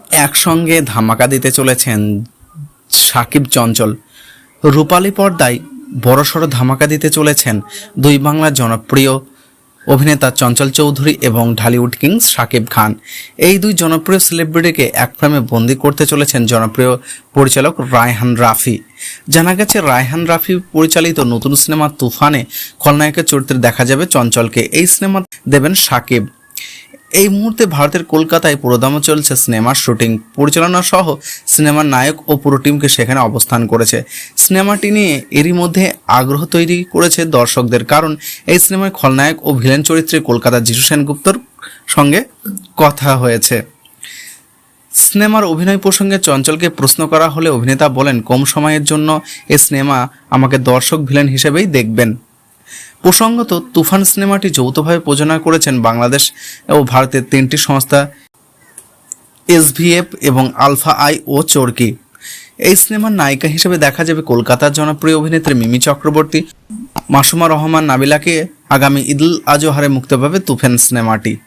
একসঙ্গে ধামাকা দিতে চলেছেন সাকিব চঞ্চল। রূপালী পর্দায় বড়সড় ধামাকা দিতে চলেছেন দুই বাংলার জনপ্রিয় অভিনেতা চঞ্চল চৌধুরী এবং ঢালিউড কিংস শাকিব খান। এই দুই জনপ্রিয় সেলিব্রিটিকে এক ফ্রেমে বন্দি করতে চলেছেন জনপ্রিয় পরিচালক রায়হান রাফি। জানা গেছে রায়হান রাফি পরিচালিত নতুন সিনেমা তুফানে খলনায়কের চরিত্রে দেখা যাবে চঞ্চলকে। এই সিনেমা দেবেন শাকিব। এই মুহূর্তে ভারতের কলকাতায় পুরোদমে চলছে সিনেমার শুটিং। পরিচালনা সহ সিনেমার নায়ক ও পুরো টিমকে সেখানে অবস্থান করেছে। সিনেমাটি নিয়ে এরই মধ্যে আগ্রহ তৈরি করেছে দর্শকদের, কারণ এই সিনেমায় খলনায়ক ও ভিলেন চরিত্রে কলকাতার যিশু সেনগুপ্তর সঙ্গে কথা হয়েছে। সিনেমার অভিনয় প্রসঙ্গে চঞ্চলকে প্রশ্ন করা হলে অভিনেতা বলেন, কম সময়ের জন্য এই সিনেমা আমাকে দর্শক ভিলেন হিসেবেই দেখবেন। প্রসঙ্গত, তুফান সিনেমাটি যৌথভাবে প্রযোজনা করেছেন বাংলাদেশ ও ভারতের 3টি সংস্থা SVF এবং আলফা আই ও চরকি। এই সিনেমার নায়িকা হিসেবে দেখা যাবে কলকাতার জনপ্রিয় অভিনেত্রী মিমি চক্রবর্তী। মাসুমা রহমান নাবিলাকে। আগামী ঈদুল আজহারে মুক্তি পাবে তুফান সিনেমাটি।